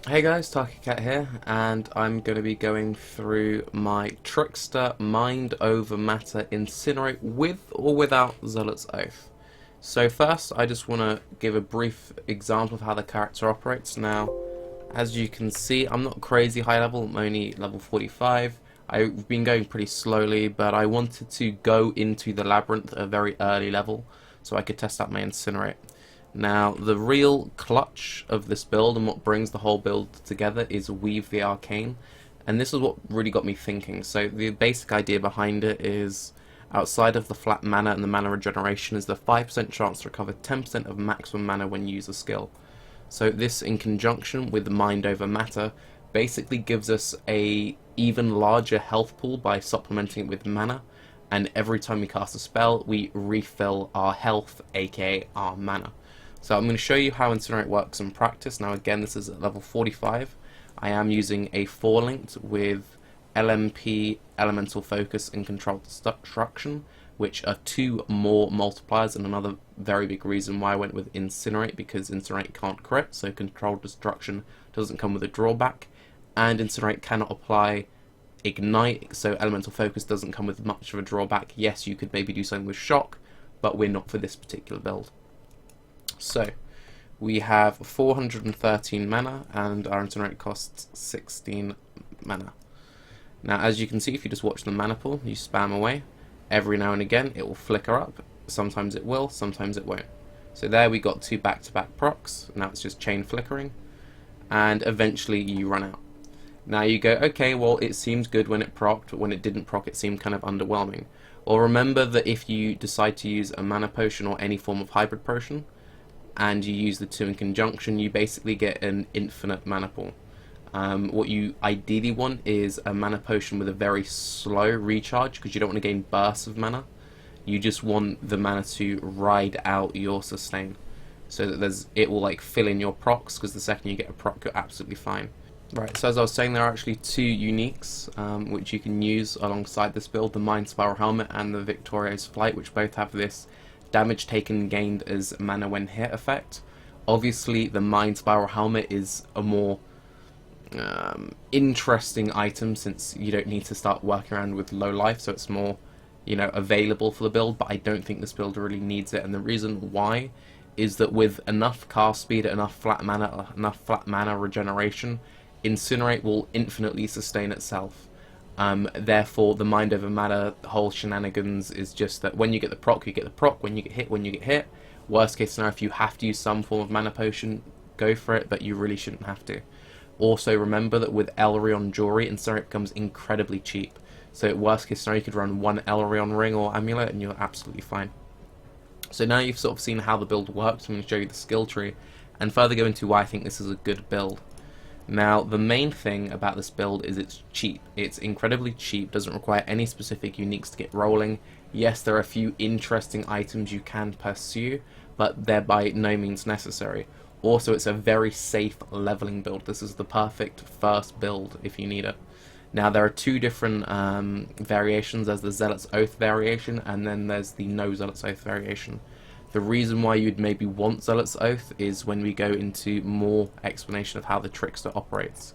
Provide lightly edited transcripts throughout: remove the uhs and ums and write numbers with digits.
Hey guys, Cat here, and I'm going to be going through my Trickster Mind Over Matter Incinerate with or without Zealot's Oath. So first, I just want to give a brief example of how the character operates. Now, as you can see, I'm not crazy high level, I'm only level 45. I've been going pretty slowly, but I wanted to go into the Labyrinth at a very early level so I could test out my Incinerate. Now, the real clutch of this build and what brings the whole build together is Weave the Arcane, and this is what really got me thinking. So the basic idea behind it is, outside of the flat mana and the mana regeneration, is the 5% chance to recover 10% of maximum mana when you use a skill. So this, in conjunction with Mind Over Matter, basically gives us a even larger health pool by supplementing it with mana, and every time we cast a spell, we refill our health, aka our mana. So I'm going to show you how Incinerate works in practice. Now again, this is at level 45. I am using a 4-linked with LMP, Elemental Focus, and Controlled Destruction, which are two more multipliers, and another very big reason why I went with Incinerate, because Incinerate can't crit, so Controlled Destruction doesn't come with a drawback, and Incinerate cannot apply Ignite, so Elemental Focus doesn't come with much of a drawback. Yes, you could maybe do something with Shock, but we're not for this particular build. So, we have 413 mana, and our Incinerate costs 16 mana. Now, as you can see, if you just watch the mana pool, you spam away. Every now and again, it will flicker up. Sometimes it will, sometimes it won't. So there we got two back-to-back procs. Now it's just chain flickering. And eventually you run out. Now you go, okay, well, it seemed good when it procced, but when it didn't proc, it seemed kind of underwhelming. Or remember that if you decide to use a mana potion or any form of hybrid potion, and you use the two in conjunction, you basically get an infinite mana pool. What you ideally want is a mana potion with a very slow recharge, because you don't want to gain bursts of mana. You just want the mana to ride out your sustain, so that it will like fill in your procs, because the second you get a proc, you're absolutely fine. Right, so as I was saying, there are actually two uniques which you can use alongside this build, the Mind Spiral Helmet and the Victorio's Flight, which both have this damage taken gained as mana when hit effect. Obviously, the Mind Spiral Helmet is a more interesting item, since you don't need to start working around with low life, so it's more, available for the build, but I don't think this build really needs it, and the reason why is that with enough cast speed, enough flat mana regeneration, Incinerate will infinitely sustain itself. Therefore, the Mind Over Matter whole shenanigans is just that when you get the proc, you get the proc. When you get hit. Worst case scenario, if you have to use some form of mana potion, go for it, but you really shouldn't have to. Also, remember that with Elrion Jewelry, Incinerate becomes incredibly cheap. So, worst case scenario, you could run one Elrion ring or amulet, and you're absolutely fine. So now you've sort of seen how the build works. I'm going to show you the skill tree, and further go into why I think this is a good build. Now, the main thing about this build is it's cheap. It's incredibly cheap, doesn't require any specific uniques to get rolling. Yes, there are a few interesting items you can pursue, but they're by no means necessary. Also, it's a very safe leveling build. This is the perfect first build if you need it. Now, there are two different variations. There's the Zealot's Oath variation, and then there's the no Zealot's Oath variation. The reason why you'd maybe want Zealot's Oath is when we go into more explanation of how the Trickster operates.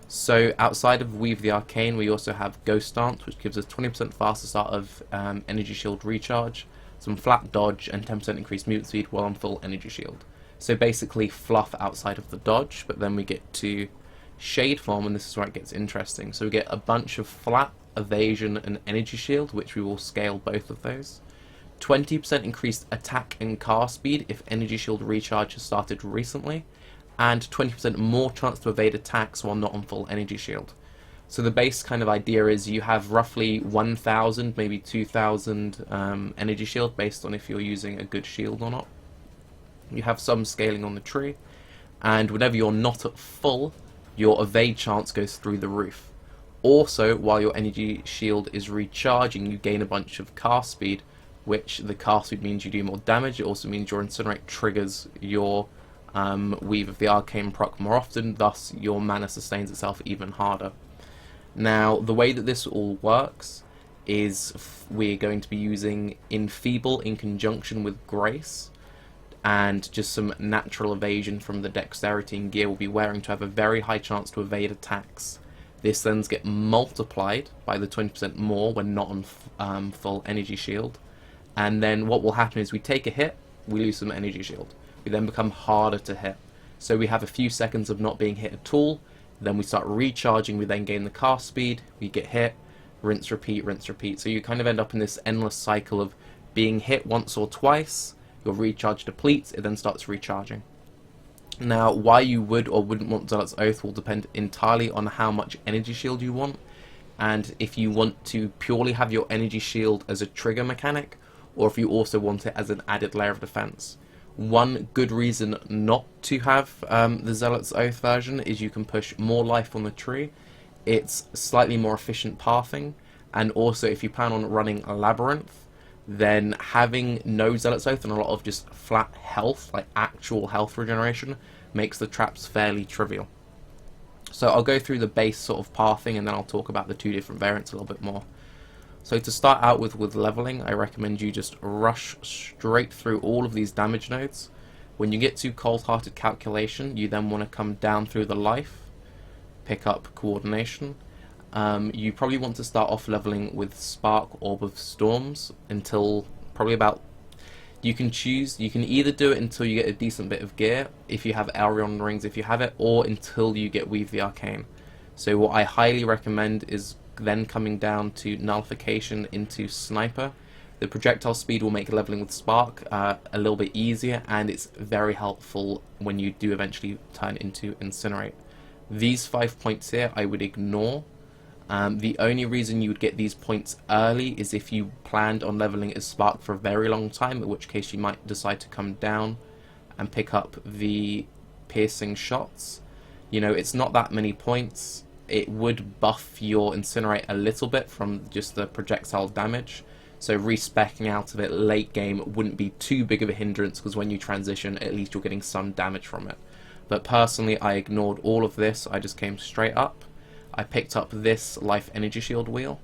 So outside of Weave the Arcane, we also have Ghost Dance, which gives us 20% faster start of Energy Shield recharge, some flat dodge, and 10% increased movement speed while on full Energy Shield. So basically fluff outside of the dodge, but then we get to Shade Form, and this is where it gets interesting. So we get a bunch of flat, evasion, and Energy Shield, which we will scale both of those. 20% increased attack and cast speed if Energy Shield recharge has started recently, and 20% more chance to evade attacks while not on full Energy Shield. So the base kind of idea is you have roughly 1,000, maybe 2,000 Energy Shield based on if you're using a good shield or not. You have some scaling on the tree, and whenever you're not at full, your evade chance goes through the roof. Also, while your Energy Shield is recharging, you gain a bunch of cast speed, which the cast speed means you do more damage. It also means your Incinerate triggers your Weave of the Arcane proc more often, thus your mana sustains itself even harder. Now, the way that this all works is we're going to be using Enfeeble in conjunction with Grace, and just some natural evasion from the dexterity and gear we'll be wearing to have a very high chance to evade attacks. This then gets multiplied by the 20% more when not on full energy shield. And then what will happen is we take a hit, we lose some energy shield. We then become harder to hit. So we have a few seconds of not being hit at all, then we start recharging, we then gain the cast speed, we get hit, rinse, repeat, rinse, repeat. So you kind of end up in this endless cycle of being hit once or twice, your recharge depletes, it then starts recharging. Now, why you would or wouldn't want Zealot's Oath will depend entirely on how much energy shield you want, and if you want to purely have your energy shield as a trigger mechanic, or if you also want it as an added layer of defense. One good reason not to have the Zealot's Oath version is you can push more life on the tree, it's slightly more efficient pathing, and also if you plan on running a Labyrinth, then having no Zealot's Oath and a lot of just flat health, like actual health regeneration, makes the traps fairly trivial. So I'll go through the base sort of pathing and then I'll talk about the two different variants a little bit more. So to start out with leveling, I recommend you just rush straight through all of these damage nodes. When you get to Cold-Hearted Calculation, you then want to come down through the life, pick up Coordination. You probably want to start off leveling with Spark Orb of Storms until probably about, you can either do it until you get a decent bit of gear, if you have Aerion Rings if you have it, or until you get Weave the Arcane. So what I highly recommend is then coming down to Nullification into Sniper. The projectile speed will make leveling with Spark a little bit easier, and it's very helpful when you do eventually turn into Incinerate. These 5 points here I would ignore. The only reason you would get these points early is if you planned on leveling as Spark for a very long time, in which case you might decide to come down and pick up the piercing shots. You know, it's not that many points. It would buff your Incinerate a little bit from just the projectile damage, so respeccing out of it late game wouldn't be too big of a hindrance, because when you transition at least you're getting some damage from it. But personally I ignored all of this, I just came straight up. I picked up this life energy shield wheel,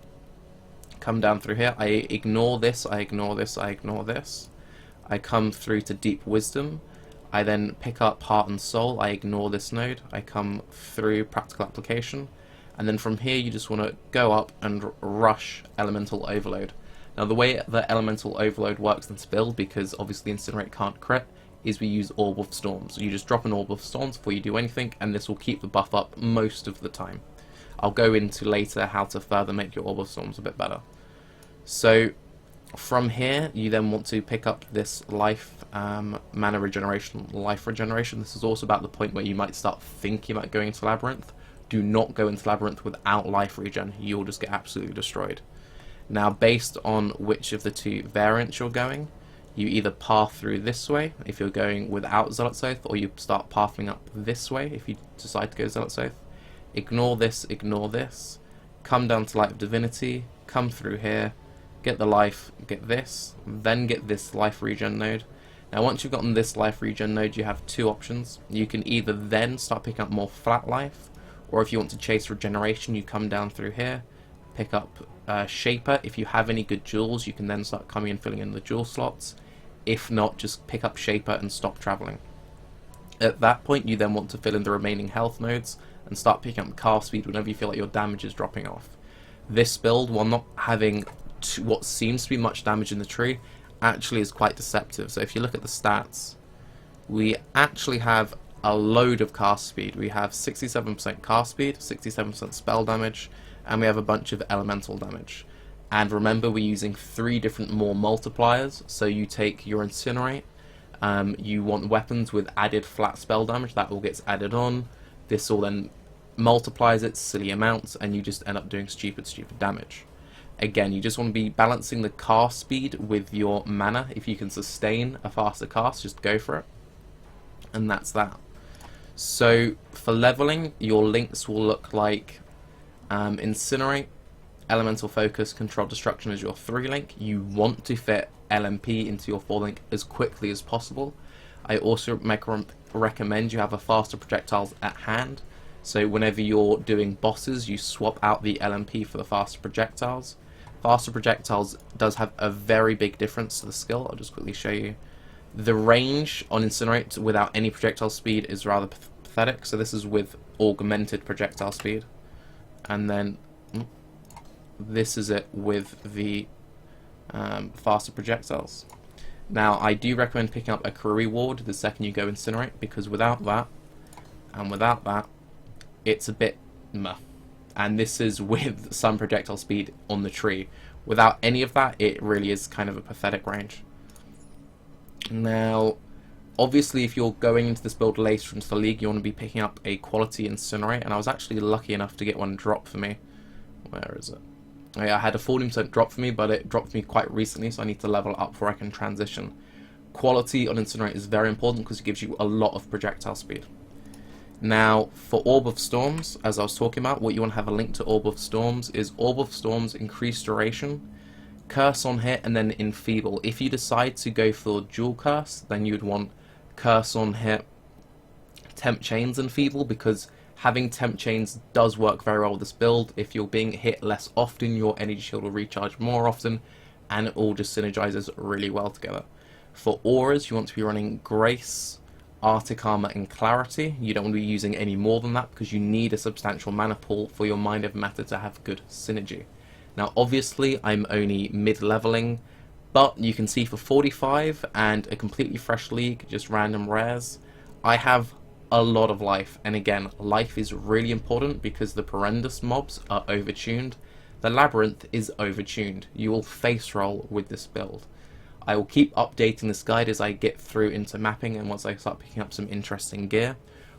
come down through here, I ignore this, I ignore this, I ignore this. I come through to Deep Wisdom, I then pick up Heart and Soul, I ignore this node, I come through Practical Application, and then from here you just want to go up and rush Elemental Overload. Now the way that Elemental Overload works in this build, because obviously Incinerate can't crit, is we use Orb of Storms. You just drop an Orb of Storms before you do anything, and this will keep the buff up most of the time. I'll go into later how to further make your Orb of Storms a bit better. So from here you then want to pick up this life mana regeneration, life regeneration. This is also about the point where you might start thinking about going into Labyrinth. Do not go into Labyrinth without life regen, you'll just get absolutely destroyed. Now based on which of the two variants you're going, you either path through this way if you're going without Zealot's Oath, or you start pathing up this way if you decide to go Zealot's Oath. Ignore this, come down to Light of Divinity, come through here, get the life, get this, then get this life regen node. Now once you've gotten this life regen node, you have two options. You can either then start picking up more flat life, or if you want to chase regeneration, you come down through here, pick up Shaper. If you have any good jewels, you can then start coming and filling in the jewel slots. If not, just pick up Shaper and stop traveling. At that point you then want to fill in the remaining health nodes and start picking up cast speed whenever you feel like your damage is dropping off. This build, while not having what seems to be much damage in the tree, actually is quite deceptive. So if you look at the stats, we actually have a load of cast speed. We have 67% cast speed, 67% spell damage, and we have a bunch of elemental damage. And remember, we're using 3 different more multipliers. So you take your Incinerate, you want weapons with added flat spell damage, that all gets added on. This all then multiplies it silly amounts, and you just end up doing stupid damage. Again, you just want to be balancing the cast speed with your mana. If you can sustain a faster cast, just go for it. And that's that. So for leveling, your links will look like Incinerate, Elemental Focus, Control Destruction as your 3 link. You want to fit LMP into your 4 link as quickly as possible. I also recommend you have a faster projectiles at hand. So whenever you're doing bosses, you swap out the LMP for the faster projectiles. Faster projectiles does have a very big difference to the skill. I'll just quickly show you. The range on Incinerate without any projectile speed is rather pathetic, so this is with augmented projectile speed. And then this is it with the faster projectiles. Now, I do recommend picking up a career reward the second you go Incinerate, because without that, and without that, it's a bit meh. And this is with some projectile speed on the tree. Without any of that, it really is kind of a pathetic range. Now, obviously, if you're going into this build later into the league, you want to be picking up a quality Incinerate, and I was actually lucky enough to get one drop for me. Where is it? I had a 14% drop for me, but it dropped for me quite recently, so I need to level up before I can transition. Quality on Incinerate is very important because it gives you a lot of projectile speed. Now, for Orb of Storms, as I was talking about, what you want to have a link to Orb of Storms is Orb of Storms increased duration, Curse on hit, and then Enfeeble. If you decide to go for dual Curse, then you'd want Curse on hit, Temp Chains, Enfeeble, because having Temp Chains does work very well with this build. If you're being hit less often, your energy shield will recharge more often, and it all just synergizes really well together. For auras, you want to be running Grace, Arctic Armor, and Clarity. You don't want to be using any more than that because you need a substantial mana pool for your Mind Over Matter to have good synergy. Now, obviously, I'm only mid-leveling, but you can see for 45 and a completely fresh league, just random rares, I have a lot of life. And again, life is really important because the Perendus mobs are overtuned. The Labyrinth is overtuned. You will face roll with this build. I will keep updating this guide as I get through into mapping and once I start picking up some interesting gear.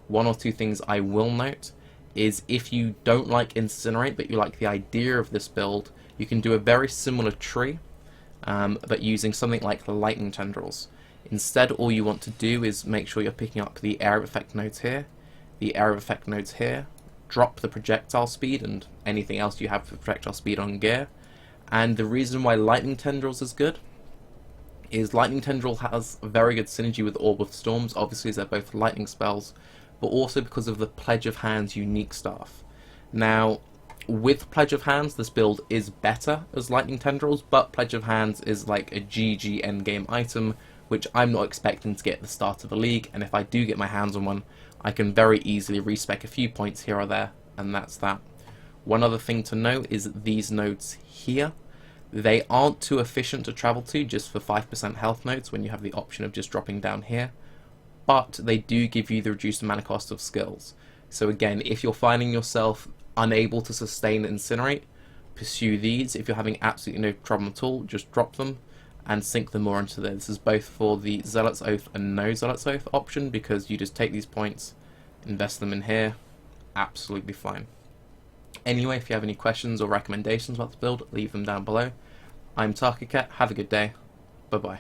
One or two things I will note is if you don't like Incinerate but you like the idea of this build, you can do a very similar tree but using something like Lightning Tendrils. Instead, all you want to do is make sure you're picking up the area effect nodes here, the area effect nodes here, drop the projectile speed and anything else you have for projectile speed on gear. And the reason why Lightning Tendrils is good is Lightning Tendril has very good synergy with Orb of Storms, obviously as they're both lightning spells, but also because of the Pledge of Hands unique staff. Now, with Pledge of Hands, this build is better as Lightning Tendrils, but Pledge of Hands is like a GG endgame item, which I'm not expecting to get at the start of the league, and if I do get my hands on one, I can very easily respec a few points here or there, and that's that. One other thing to note is these nodes here. They aren't too efficient to travel to just for 5% health nodes when you have the option of just dropping down here, but they do give you the reduced mana cost of skills. So again, if you're finding yourself unable to sustain Incinerate, pursue these. If you're having absolutely no problem at all, just drop them and sink them more into this. This is both for the Zealot's Oath and no Zealot's Oath option, because you just take these points, invest them in here, absolutely fine. Anyway, if you have any questions or recommendations about the build, leave them down below. I'm Tarkacat, have a good day, bye bye.